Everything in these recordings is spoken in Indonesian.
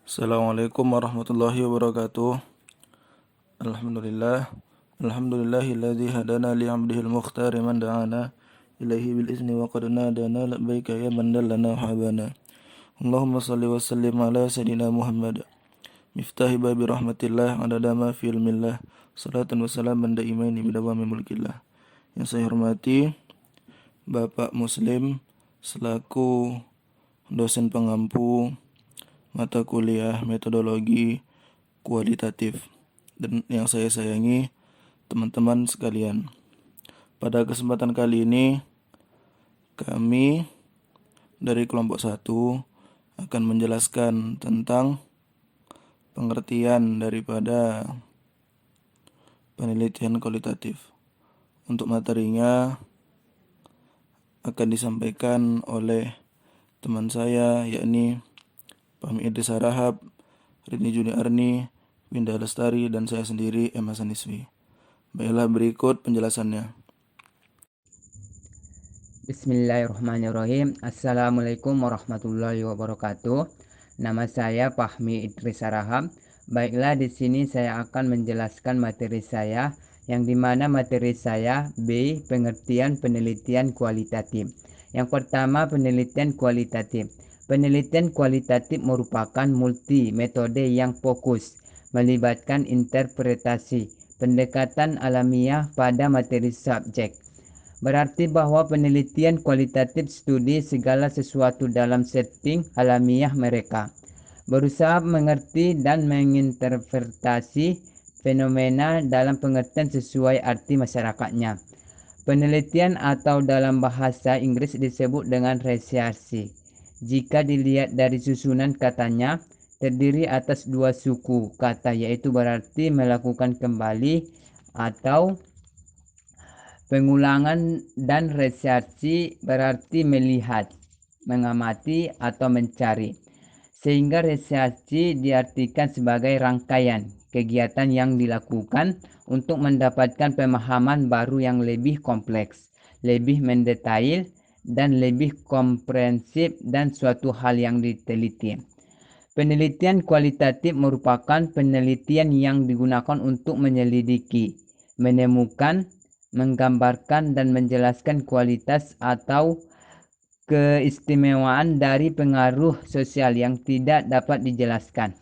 Assalamualaikum warahmatullahi wabarakatuh. Alhamdulillah. Alhamdulillahilladzi hadana li'abdihil mukhtari man da'ana ilaihi bil izni wa qad nadana labbaika ya man dallana wa habana. Allahumma salli wa sallim ala sayyidina Muhammad. Miftahi babi rahmatillah adada ma fi ilmillah. Salatan wa salaman daimaini bidawami mulkillah. Yang saya hormati Bapak Muslim selaku dosen pengampu mata kuliah metodologi kualitatif, dan yang saya sayangi teman-teman sekalian. Pada kesempatan kali ini kami dari kelompok 1 akan menjelaskan tentang pengertian daripada penelitian kualitatif. Untuk materinya akan disampaikan oleh teman saya, yakni Fahmi Idris Harahap, Rini Juni Arni, Winda Lestari, dan saya sendiri, M. Hasan Iswi. Baiklah, berikut penjelasannya. Bismillahirrahmanirrahim. Assalamualaikum warahmatullahi wabarakatuh. Nama saya Fahmi Idris Harahap. Baiklah, di sini saya akan menjelaskan materi saya, yang dimana materi saya B. Pengertian penelitian kualitatif. Yang pertama, penelitian kualitatif. Penelitian kualitatif merupakan multi metode yang fokus, melibatkan interpretasi, pendekatan alamiah pada materi subjek. Berarti bahwa penelitian kualitatif studi segala sesuatu dalam setting alamiah mereka, berusaha mengerti dan menginterpretasi fenomena dalam pengertian sesuai arti masyarakatnya. Penelitian atau dalam bahasa Inggris disebut dengan research. Jika dilihat dari susunan katanya, terdiri atas 2 suku kata, yaitu berarti melakukan kembali atau pengulangan, dan research berarti melihat, mengamati, atau mencari. Sehingga research diartikan sebagai rangkaian kegiatan yang dilakukan untuk mendapatkan pemahaman baru yang lebih kompleks, lebih mendetail, dan lebih komprehensif dan suatu hal yang diteliti. Penelitian kualitatif merupakan penelitian yang digunakan untuk menyelidiki, menemukan, menggambarkan, dan menjelaskan kualitas atau keistimewaan dari pengaruh sosial yang tidak dapat dijelaskan,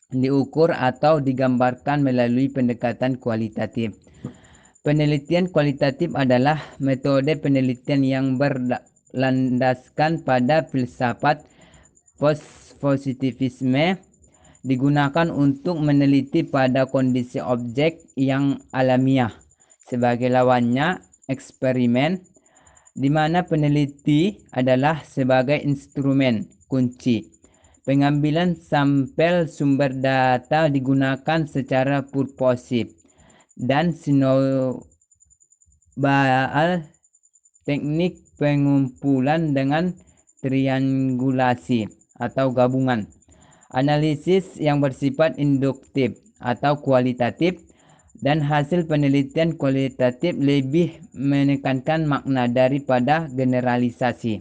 diukur, atau digambarkan melalui pendekatan kualitatif. Penelitian kualitatif adalah metode penelitian yang berlandaskan pada filsafat positivisme, digunakan untuk meneliti pada kondisi objek yang alamiah. Sebagai lawannya, eksperimen, di mana peneliti adalah sebagai instrumen kunci. Pengambilan sampel sumber data digunakan secara purposif dan sinobal teknik pengumpulan dengan triangulasi atau gabungan. Analisis yang bersifat induktif atau kualitatif, dan hasil penelitian kualitatif lebih menekankan makna daripada generalisasi.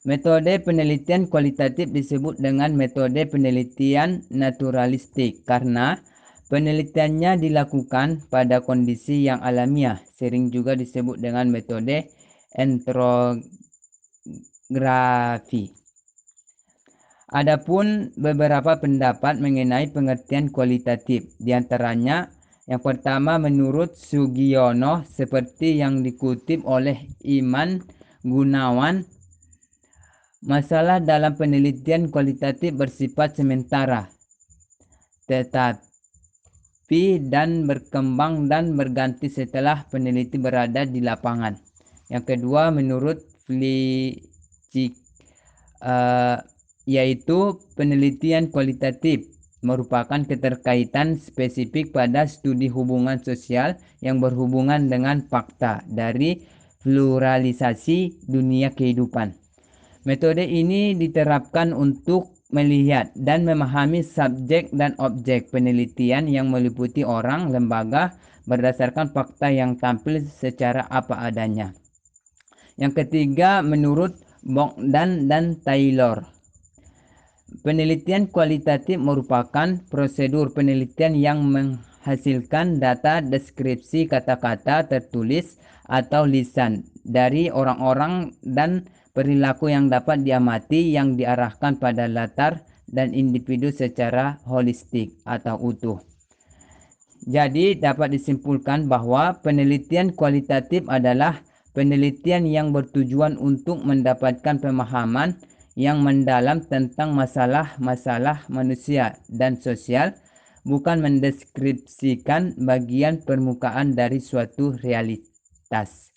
Metode penelitian kualitatif disebut dengan metode penelitian naturalistik karena penelitiannya dilakukan pada kondisi yang alamiah, sering juga disebut dengan metode etnografi. Adapun beberapa pendapat mengenai pengertian kualitatif, diantaranya yang pertama menurut Sugiono, seperti yang dikutip oleh Iman Gunawan, masalah dalam penelitian kualitatif bersifat sementara, tetapi dan berkembang dan berganti setelah peneliti berada di lapangan. Yang kedua menurut Flichik, yaitu penelitian kualitatif merupakan keterkaitan spesifik pada studi hubungan sosial yang berhubungan dengan fakta dari pluralisasi dunia kehidupan. Metode ini diterapkan untuk melihat dan memahami subjek dan objek penelitian yang meliputi orang, lembaga, berdasarkan fakta yang tampil secara apa adanya. Yang ketiga menurut Bogdan dan Taylor, Penelitian kualitatif merupakan prosedur penelitian yang menghasilkan data deskripsi kata-kata tertulis atau lisan dari orang-orang dan perilaku yang dapat diamati yang diarahkan pada latar dan individu secara holistik atau utuh. Jadi dapat disimpulkan bahwa penelitian kualitatif adalah penelitian yang bertujuan untuk mendapatkan pemahaman yang mendalam tentang masalah-masalah manusia dan sosial, bukan mendeskripsikan bagian permukaan dari suatu realitas.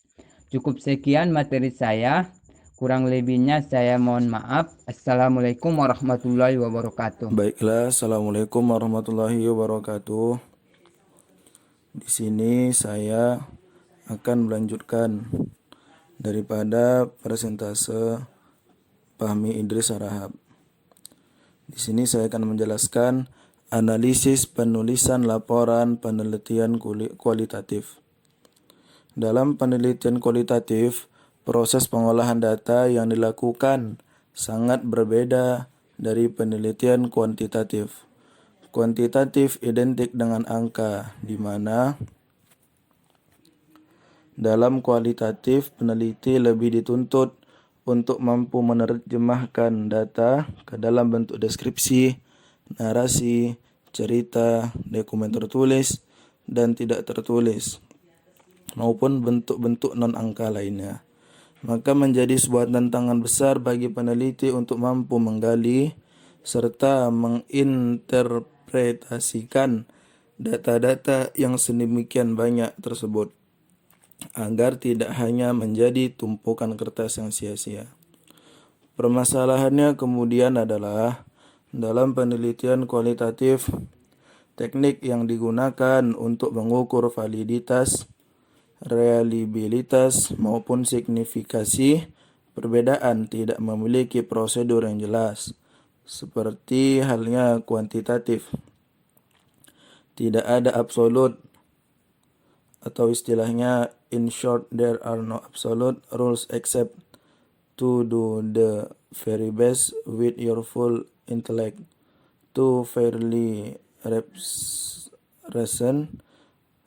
Cukup sekian materi saya. Kurang lebihnya saya mohon maaf. Assalamualaikum warahmatullahi wabarakatuh. Baiklah, Assalamualaikum warahmatullahi wabarakatuh. Di sini saya akan melanjutkan daripada presentase Fahmi Idris Sarahab. Di sini saya akan menjelaskan analisis penulisan laporan penelitian kualitatif. Dalam penelitian kualitatif, proses pengolahan data yang dilakukan sangat berbeda dari penelitian kuantitatif. Kuantitatif identik dengan angka, di mana dalam kualitatif peneliti lebih dituntut untuk mampu menerjemahkan data ke dalam bentuk deskripsi, narasi, cerita, dokumen tertulis, dan tidak tertulis, maupun bentuk-bentuk non-angka lainnya. Maka menjadi sebuah tantangan besar bagi peneliti untuk mampu menggali serta menginterpretasikan data-data yang sedemikian banyak tersebut, agar tidak hanya menjadi tumpukan kertas yang sia-sia. Permasalahannya kemudian adalah dalam penelitian kualitatif, teknik yang digunakan untuk mengukur validitas, reliabilitas maupun signifikasi perbedaan tidak memiliki prosedur yang jelas. Seperti halnya kuantitatif, tidak ada absolut, atau istilahnya in short there are no absolute rules except to do the very best with your full intellect, to fairly represent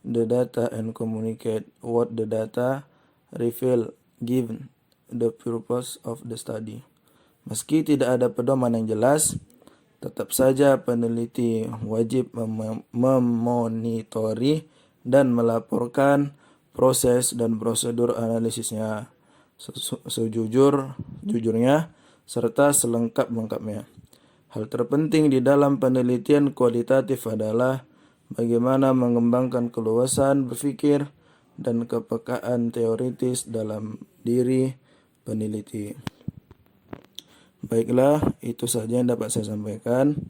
the data and communicate what the data reveal given the purpose of the study. Meski tidak ada pedoman yang jelas, tetap saja peneliti wajib memonitori dan melaporkan proses dan prosedur analisisnya sejujurnya serta selengkap-lengkapnya. Hal terpenting di dalam penelitian kualitatif adalah bagaimana mengembangkan keluasan berpikir dan kepekaan teoritis dalam diri peneliti. Baiklah, itu saja yang dapat saya sampaikan.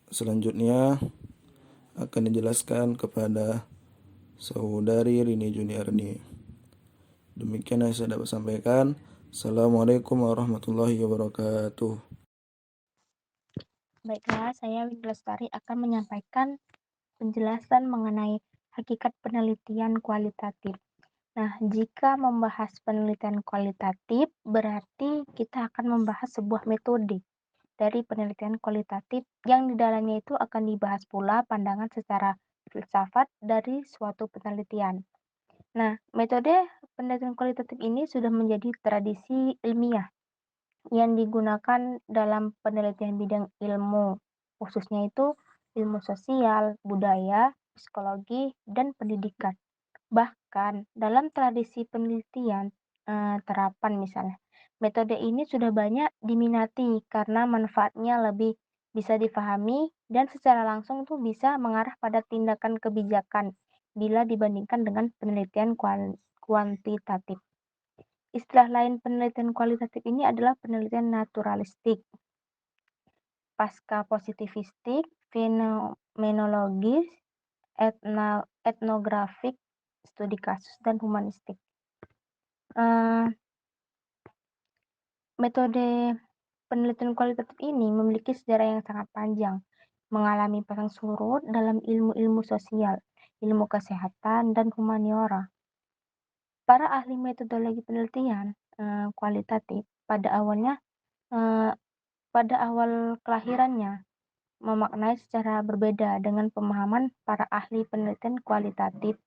Selanjutnya akan dijelaskan kepada saudari Rini Juniarni. Demikian yang saya dapat sampaikan. Assalamualaikum warahmatullahi wabarakatuh. Baiklah, saya Windy Lestari akan menyampaikan penjelasan mengenai hakikat penelitian kualitatif. Nah, jika membahas penelitian kualitatif, berarti kita akan membahas sebuah metode dari penelitian kualitatif yang di dalamnya itu akan dibahas pula pandangan secara filsafat dari suatu penelitian. Nah, metode penelitian kualitatif ini sudah menjadi tradisi ilmiah yang digunakan dalam penelitian bidang ilmu, khususnya itu ilmu sosial, budaya, psikologi, dan pendidikan. Bahkan dalam tradisi penelitian terapan misalnya, metode ini sudah banyak diminati karena manfaatnya lebih bisa difahami dan secara langsung tuh bisa mengarah pada tindakan kebijakan bila dibandingkan dengan penelitian kuantitatif. Istilah lain penelitian kualitatif ini adalah penelitian naturalistik, pasca positivistik, fenomenologis, etnografik, studi kasus, dan humanistik. Metode penelitian kualitatif ini memiliki sejarah yang sangat panjang, mengalami pasang surut dalam ilmu-ilmu sosial, ilmu kesehatan, dan humaniora. Para ahli metodologi penelitian kualitatif pada awalnya pada awal kelahirannya memaknai secara berbeda dengan pemahaman para ahli penelitian kualitatif.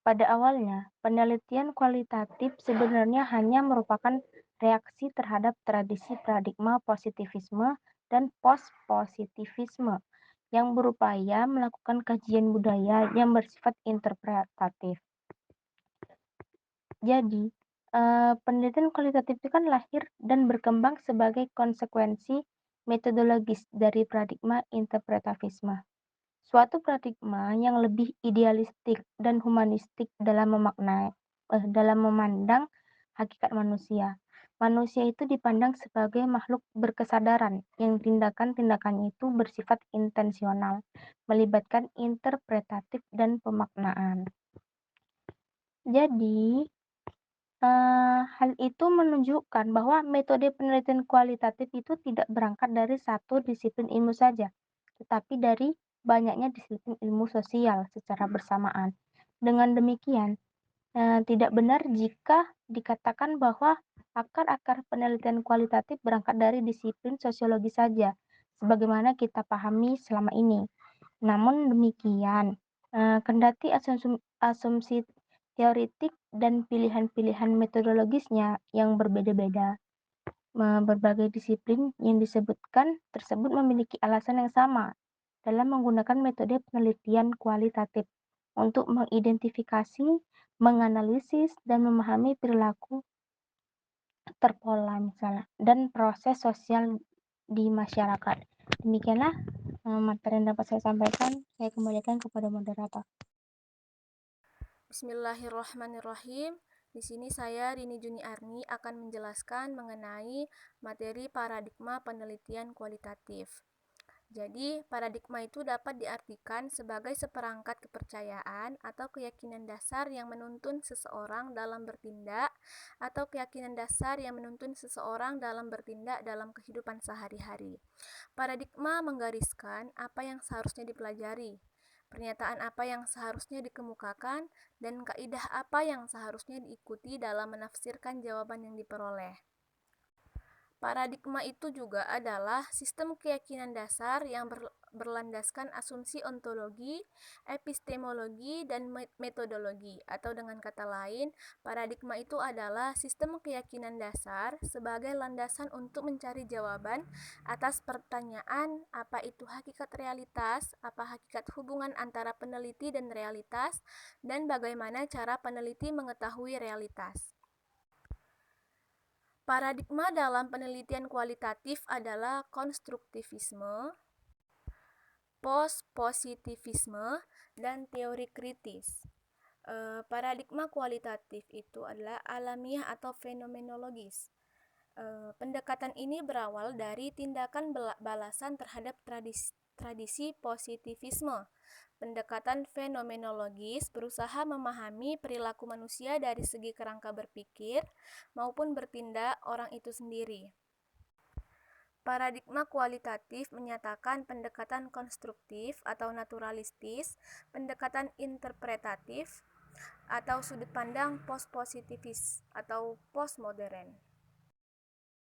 Pada awalnya, penelitian kualitatif sebenarnya hanya merupakan reaksi terhadap tradisi paradigma positivisme dan post-positivisme yang berupaya melakukan kajian budaya yang bersifat interpretatif. Jadi, penelitian kualitatif itu kan lahir dan berkembang sebagai konsekuensi metodologis dari paradigma interpretavisme. Suatu paradigma yang lebih idealistik dan humanistik dalam memandang hakikat manusia. Manusia itu dipandang sebagai makhluk berkesadaran yang tindakan-tindakannya itu bersifat intensional, melibatkan interpretatif dan pemaknaan. Jadi, hal itu menunjukkan bahwa metode penelitian kualitatif itu tidak berangkat dari satu disiplin ilmu saja, tetapi dari banyaknya disiplin ilmu sosial secara bersamaan. Dengan demikian, tidak benar jika dikatakan bahwa akar-akar penelitian kualitatif berangkat dari disiplin sosiologi saja, sebagaimana kita pahami selama ini. Namun demikian, kendati asumsi teoritik dan pilihan-pilihan metodologisnya yang berbeda-beda, berbagai disiplin yang disebutkan tersebut memiliki alasan yang sama dalam menggunakan metode penelitian kualitatif untuk mengidentifikasi, menganalisis, dan memahami perilaku terpola misalnya dan proses sosial di masyarakat. Demikianlah materi yang dapat saya sampaikan. Saya kembalikan kepada moderator. Bismillahirrahmanirrahim. Di sini saya, Rini Juni Arni, akan menjelaskan mengenai materi paradigma penelitian kualitatif. Jadi, paradigma itu dapat diartikan sebagai seperangkat kepercayaan atau keyakinan dasar yang menuntun seseorang dalam bertindak atau keyakinan dasar yang menuntun seseorang dalam bertindak dalam kehidupan sehari-hari. Paradigma menggariskan apa yang seharusnya dipelajari, pernyataan apa yang seharusnya dikemukakan, dan kaidah apa yang seharusnya diikuti dalam menafsirkan jawaban yang diperoleh. Paradigma itu juga adalah sistem keyakinan dasar yang berlandaskan asumsi ontologi, epistemologi, dan metodologi. Atau dengan kata lain, paradigma itu adalah sistem keyakinan dasar sebagai landasan untuk mencari jawaban atas pertanyaan apa itu hakikat realitas, apa hakikat hubungan antara peneliti dan realitas, dan bagaimana cara peneliti mengetahui realitas. Paradigma dalam penelitian kualitatif adalah konstruktivisme, post-positivisme, dan teori kritis. Paradigma kualitatif itu adalah alamiah atau fenomenologis. Pendekatan ini berawal dari tindakan balasan terhadap tradisi positivisme. Pendekatan fenomenologis berusaha memahami perilaku manusia dari segi kerangka berpikir maupun bertindak orang itu sendiri. Paradigma kualitatif menyatakan pendekatan konstruktif atau naturalistis, pendekatan interpretatif, atau sudut pandang post-positivis atau postmodern.